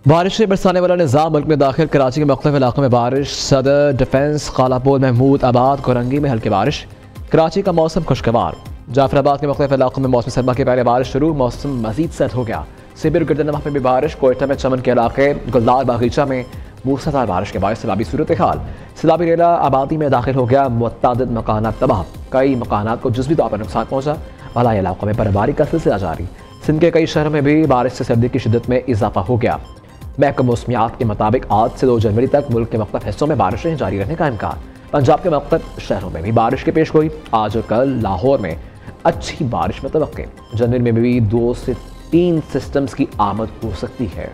बारिश से बरसाने वाला निज़ाम मुल्क में दाखिल। कराची के मुख्तलिफ इलाकों में बारिश। सदर डिफेंस, कालापुर, महमूद आबाद, कोरंगी में हल्की बारिश। कराची का मौसम खुशगवार। जाफराबाद के मुख्तलिफ इलाकों में मौसम सरमा के पहले बारिश शुरू। मौसम मजीद सर्द हो गया। सिबिर गिरदनवाह में भी बारिश। कोयटा में चमन के इलाके गुलदार बागीचा में मूसलाधार बारिश के बाद सैलाबी सूरत हाल। सैलाबी रेला आबादी में दाखिल हो गया। मुतअद्दिद मकानात तबाह। कई मकानात को जुज़वी तौर पर नुकसान पहुंचा। अलाई इलाकों में बर्फबारी का सिलसिला जारी। सिंध के कई शहरों में भी बारिश से सर्दी की शिद्दत में इजाफा हो गया। महकमा मौसमियात के मुताबिक आज से 2 जनवरी तक मुल्क के मुख्तलिफ हिस्सों में बारिशें जारी रहने का इम्कान। पंजाब के मुख्तलिफ शहरों में भी बारिश की पेश गोई। आज और कल लाहौर में अच्छी बारिश मुतवक्के। जनवरी में भी 2 से 3 सिस्टम्स की आमद हो सकती है।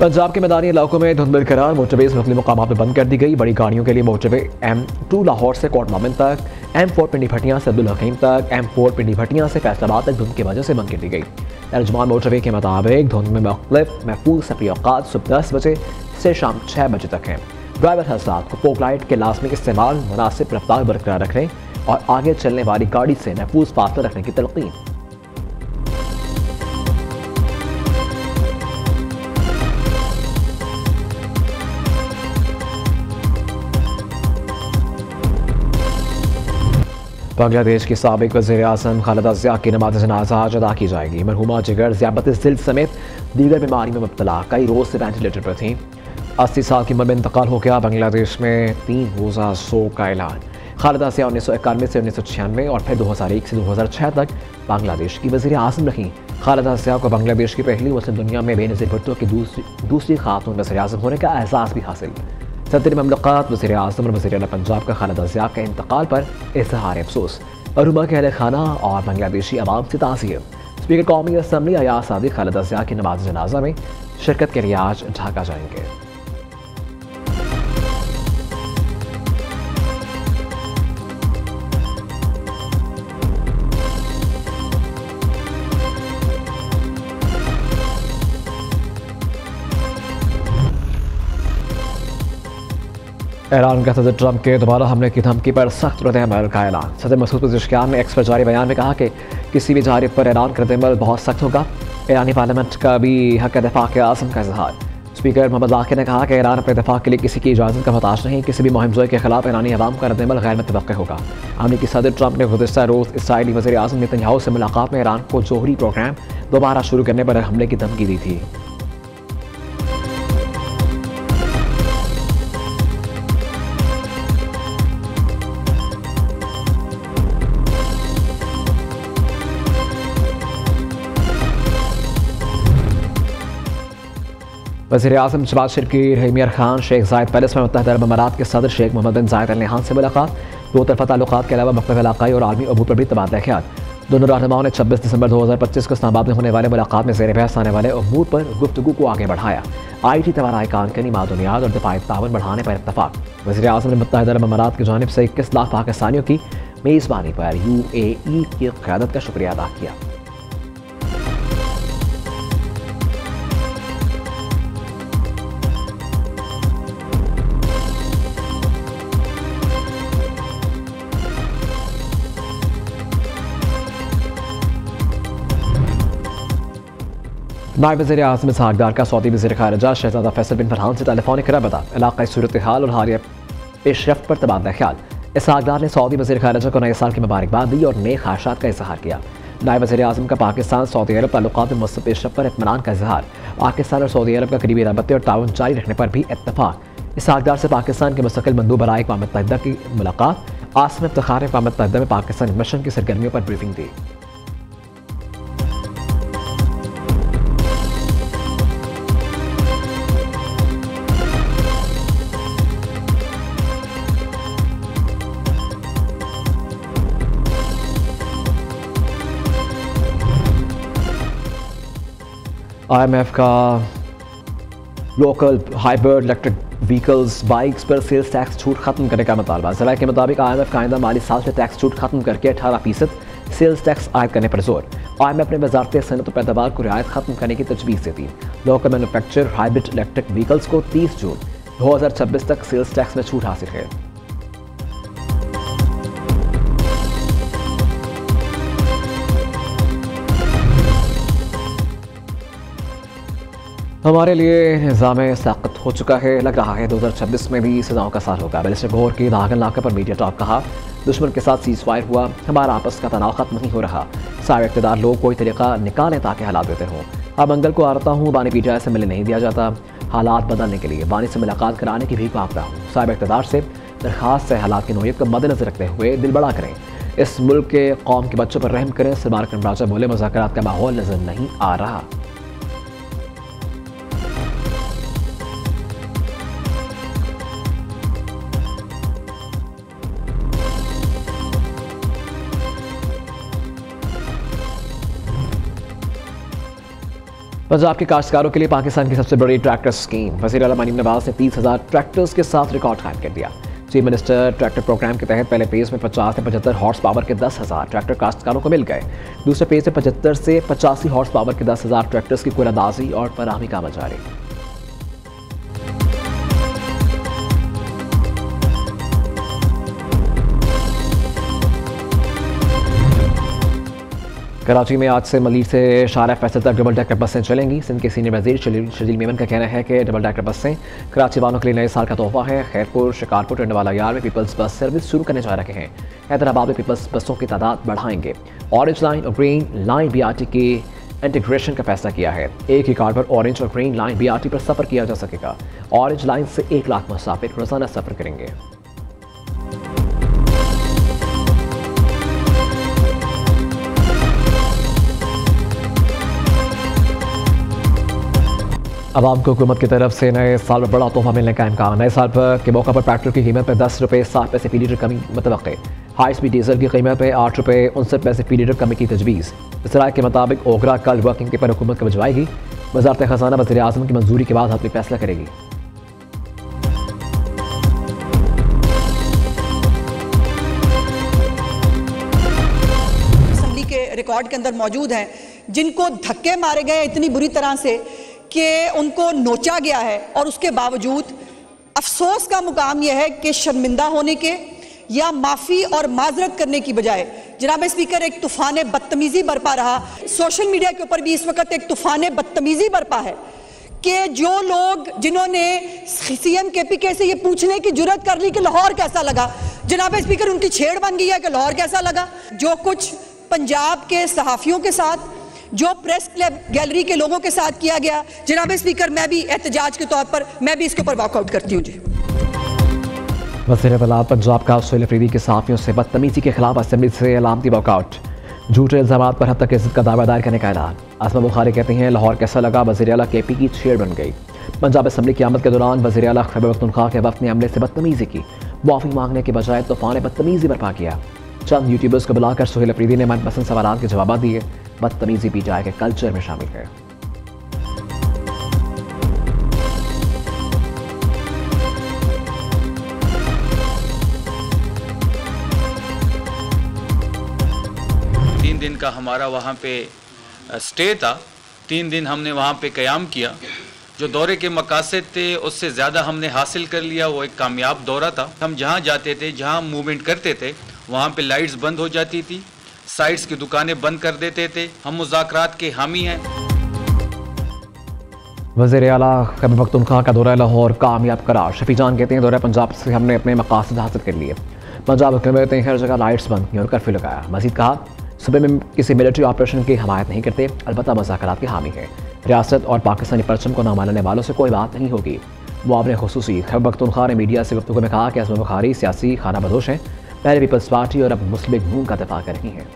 पंजाब के मैदानी इलाकों में धुंध बरकरार। मोटरवेज मुख्तलिफ मकामात पर बंद कर दी गई। बड़ी गाड़ियों के लिए मोटरवे M2 लाहौर से कोट मोमिन तक, M4 पिंडी भटियां से अब्दुल हकीम तक, M4 पिंडी भटियां से फैसलाबाद तक धुंध की वजह से बंद कर दी गई। तर्जुमान मोटरवे के मुताबिक धुंध में मुख्तलिफ महफूज सफरी औकात सुबह 10 बजे से शाम 6 बजे तक हैं। ड्राइवर हज़रात को फोक लाइट के लाजमी इस्तेमाल, मुनासिब रफ्तार बरकरार रखने और आगे चलने वाली गाड़ी से महफूज फासला रखने की तलकीन। बांग्लादेश की साबिक वज़ीर आज़म खालिदा ज़िया की नमाज़ जनाज़ा आज अदा की जाएगी। मरहूमा जिगर, ज़ियाबत दिल समेत दीगर बीमारी में मुब्तला कई रोज़ से वेंटिलेटर पर थीं। 80 साल की उम्र में इंतकाल हो गया। बांग्लादेश में 3 रोज़ा शोक का ऐलान। खालिदा ज़िया 1991 से 1996 और फिर 2001 से 2006 तक बांग्लादेश की वज़ीर आज़म रहीं। खालिदा ज़िया को बांग्लादेश की पहली मुस्लिम दुनिया में बेनज़ीर भुट्टो की दूसरी खातून वज़ीर आज़म होने का एहसास भी हासिल। सदर ममलकत वज़ीर आज़म और वज़ीर आला पंजाब का खालिदा ज़िया के इंतकाल पर इज़हार अफसोस। मरहूमा के अहले खाना और बांग्लादेशी अवाम से ताज़ियत। स्पीकर कौमी असम्बली अयाज सादिक खालिदा ज़िया की नमाज़ जनाज़ा में शिरकत के लिए आज ढाका जाएंगे। ईरान का सदर ट्रंप के दोबारा हमले की धमकी पर सख्त रद्द-ए-अमल का ऐलान। सदर मसूद पज़ेश्कियान ने एक्स पर जारी बयान में कहा कि किसी भी जारिब पर ईरान का रद्द-ए-अमल बहुत सख्त होगा। ईरानी पार्लियामेंट का भी हक दिफा के आज़म का इजहार। स्पीकर मोहम्मद बाक़र ने कहा कि ईरान अपने दिफा के लिए किसी की इजाज़त का मोहताज नहीं। किसी भी मुहिम जोई के खिलाफ ईरानी अवाम का रद्द-ए-अमल गैर मुतवक्किल होगा। अमरीकी सदर ट्रंप ने गुज़िश्ता रोज़ इसराइली वज़ीर आज़म नेतन्याहू से मुलाकात में ईरान को जोहरी प्रोग्राम दोबारा शुरू करने पर हमले की धमकी दी थी। वज़ीर आज़म शहबाज शरीफ की रहमियर खान शेख जायद पैलेस में मुत्तहिदा अरब अमारात के सदर शेख मोहम्मद बिन जायद अल नहयान से मुलाकात। 2 तरफ़ा ताल्लुकात के अलावा मुख्तलिफ इलाक़ाई और आलमी अमूर पर भी तबादला ख्याल। दोनों रहनुमाओं ने 26 दिसंबर 2025 को इस्लामाबाद में होने वाले मुलाकात में ज़ेर बहस आने वाले अमूर पर गुफ्तगू को आगे बढ़ाया। IT तवानाई कानूनी मादूनियात और दिफाई ताउन बढ़ाने पर इत्तफाक। वज़ीर आज़म ने मुत्तहिदा अरब अमारात की जानिब से 21 लाख पाकिस्तानियों की मेज़बानी पर UAE की क़यादत का शुक्रिया अदा किया। नायब वज़ीर आज़म इसहाक़ डार का सऊदी वज़ीर ख़ारिजा शहज़ादा फैसल बिन फरहान से टेलीफोनिक रबता। इलाक़ाई सूरत हाल और हालिया पेशरफ्त पर तबादला ख्याल। इसहाक़ डार ने सऊदी वज़ीर ख़ारिजा को नए साल की मुबारकबाद दी और नए ख़्वाहिशात का इज़हार किया। नायब वज़ीर आज़म का पाकिस्तान सऊदी अरब ताल्लुकात में मुस्तक़िल पेशरफ्त पर इत्मीनान का इज़हार। पाकिस्तान और सऊदी अरब का करीबी रबते और ताउन जारी रखने पर भी इत्तफाक। इसहाक़ डार से पाकिस्तान के मुस्तक़िल मंदूब बराए अक़वाम मुत्तहिदा की मुलाकात। आसिम इफ्तिख़ार ने अक़वाम मुत्तहिदा में पाकिस्तानी मिशन की सरगर्मियों पर ब्रीफिंग दी। IMF का local hybrid electric vehicles bikes पर सेल्स टैक्स छूट खत्म करने का मुतालबा। ज़राए के मुताबिक IMF का आइंदा माली साल से टैक्स छूट खत्म करके 18% सेल्स टैक्स आयद करने पर जोर। IMF ने वजारत सनत और पैदावार को रियायत खत्म करने की तजवीज़ दे दी। Local manufacture hybrid electric vehicles को 30 जून 2026 तक सेल्स टैक्स में छूट हासिल है। हमारे लिए निज़ाम साक़त हो चुका है। लग रहा है 2026 में भी सजाओं का साल होगा। बैरिस्टर गौहर की दागन नाके पर मीडिया टॉक कहा, दुश्मन के साथ सीज़ फायर हुआ, हमारा आपस का तनाव खत्म नहीं हो रहा। सारे इक़्तिदार लोग कोई तरीका निकालें ताकि हालात बेहतर हों। अब मंगल को आता हूँ, बानी PTI से मिलने नहीं दिया जाता। हालात बदलने के लिए बानी से मुलाकात कराने की भी कांपता हूँ। साहिब इक़्तिदार से दरख्वास्त है, हालात की नोयत को मद्देनजर रखते हुए दिल बड़ा करें, इस मुल्क के कौम के बच्चों पर रहम करें। सलमान अकरम राजा बोले, मुज़ाकरात का माहौल नजर नहीं आ रहा। पंजाब के काश्तकारों के लिए पाकिस्तान की सबसे बड़ी ट्रैक्टर स्कीम। वज़ीर आला मरीम नवाज ने 30,000 ट्रैक्टर्स के साथ रिकॉर्ड कायम कर दिया। चीफ मिनिस्टर ट्रैक्टर प्रोग्राम के तहत पहले फेज में 50 से 75 हॉर्स पावर के 10,000 ट्रैक्टर काश्तकारों को मिल गए। दूसरे फेज में 75 से 85 हॉर्स पावर के 10,000 ट्रैक्टर्स की कुलअंदाज़ी और फराहमी का अमल जारी। कराची में आज से मलीर से शारा फैसल तक डबल डेकर बसें चलेंगी। सिंध के सीनियर वजीर शजील मेमन का कहना है कि डबल डेकर बसें कराची वालों के लिए नए साल का तोहफा है। खैरपुर, शिकारपुर, टंडवाला यार में पीपल्स बस सर्विस शुरू करने जा रहे हैं। हैदराबाद में पीपल्स बसों की तादाद बढ़ाएंगे। ऑरेंज लाइन और ग्रीन लाइन BRT की इंटीग्रेशन का फैसला किया है। एक ही कार्ड पर ऑरेंज और ग्रीन लाइन BRT पर सफ़र किया जा सकेगा। ऑरेंज लाइन से 1 लाख मुसाफिर रोजाना सफ़र करेंगे। आवाम को हुकूमत की तरफ से नए साल में बड़ा तोहफा मिलने का इम्कान। नए साल के मौका पर पेट्रोल की कीमत में 10 रुपये 7 पैसे फी लीटर कमी मुतवक्के। हाई स्पीड डीजल की कीमत में 8 रुपये 59 पैसे फी लीटर कमी की तजवीज़। इस राय के मुताबिक ओगरा कल वर्किंग पर हुकूमत को भिजवाएगी। वज़ारत ख़ज़ाना वज़ीर आज़म की मंजूरी के बाद हतमी फैसला करेगी। असम्बली के रिकॉर्ड के अंदर मौजूद हैं जिनको धक्के मारे गए इतनी बुरी तरह से कि उनको नोचा गया है, और उसके बावजूद अफसोस का मुकाम यह है कि शर्मिंदा होने के या माफ़ी और माजरत करने की बजाय जनाब स्पीकर एक तूफ़ान बदतमीज़ी बरपा रहा। सोशल मीडिया के ऊपर भी इस वक्त एक तूफ़ान बदतमीज़ी बरपा है कि जो लोग जिन्होंने CM KPK से ये पूछने की जुर्रत कर ली कि लाहौर कैसा लगा, जनाब स्पीकर उनकी छेड़ बन गई है कि लाहौर कैसा लगा। जो कुछ पंजाब के सहाफ़ियों के साथ, जो प्रेस क्लब गैलरी के लोगों के साथ किया गया, जनाब स्पीकर मैं भी एहतजाज के तौर पर मैं भी इसके ऊपर वॉकआउट करती हूँ। जी वज़ीर आला पंजाब का सुहेल अफरीदी के सहाफ़ियों से बदतमीज़ी के खिलाफ असेंबली से अलामती वॉकआउट। झूठे इल्ज़ामात पर हद तक इज़्ज़त का दावा दायर करने का ऐलान। आसमा बुखारी कहती हैं, लाहौर कैसा लगा, वज़ीर आला KP की छेड़ बन गई। पंजाब असेंबली की आमद के दौरान वज़ीर आला खैबर पख्तूनख्वा के वफ़द ने अमले से बदतमीज़ी की। माफ़ी मांगने के बजाय तूफ़ान बदतमीज़ी बर्पा किया। चंद यूट्यूबर्स को बुलाकर सुहेल अफरीदी ने मनपसंद सवालों के जवाब दिए। बदतमीज़ी PTI के कल्चर में शामिल है। तीन दिन का हमारा वहाँ पे स्टे था। 3 दिन हमने वहाँ पे क़याम किया। जो दौरे के मकासद थे उससे ज़्यादा हमने हासिल कर लिया। वो एक कामयाब दौरा था। हम जहाँ जाते थे, जहाँ मूवमेंट करते थे, वहाँ पे लाइट्स बंद हो जाती थी, साइट्स की दुकानें बंद कर देते थे। हम मुज़ाकरात के हामी हैं। वज़ीर आला खैबर पख्तूनख्वा का दौरा लाहौर कामयाब करार। शफी जान कहते हैं, दौरा पंजाब से हमने अपने मकासद हासिल कर लिए। पंजाब हुकूमत ने हर जगह लाइट्स बंद की और कर्फ्यू लगाया। मज़ीद कहा, सूबे में किसी मिलिट्री ऑपरेशन की हमायत नहीं करते, अलबत्ता मुज़ाकरात के हामी है। रियासत और पाकिस्तानी परचम को न मानने वालों से कोई बात नहीं होगी। मुआवने खुसूसी खैबर पख्तूनख्वा ने मीडिया से गुफ्तगू में कहा कि आज़मा बुखारी सियासी खाना बदोश हैं, पहले पीपल्स पार्टी और अब मुस्लिम लीग नून का दफा कर रही हैं।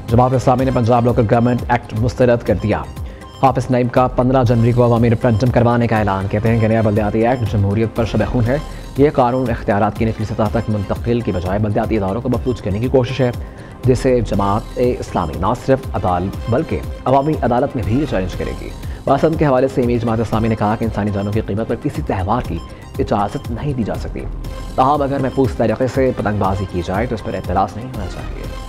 जमात इस्लामी ने पंजाब लोकल गवर्नमेंट एक्ट मुस्तरद कर दिया। हाफिज नईम का 15 जनवरी को अवामी रेफरेंडम करवाने का ऐलान। कहते हैं कि नया बल्दियाती एक्ट जमहूरियत पर शब-ए-खून है। यह कानून इख्तियारात की निचली सतह तक मुंतकिल की बजाय बल्दियाती इदारों को मफलूज करने की कोशिश है। जिसे जमात इस्लामी न सिर्फ अदालत बल्कि अवामी अदालत में भी चैलेंज करेगी। वासम के हवाले से इमेज जमात इस्लामी ने कहा कि इंसानी जानों की कीमत पर किसी त्यौहार की इजाज़त नहीं दी जा सकती। ताहम अगर महफूज तरीके से पतंगबाजी की जाए तो इस पर एतराज़ नहीं होना चाहिए।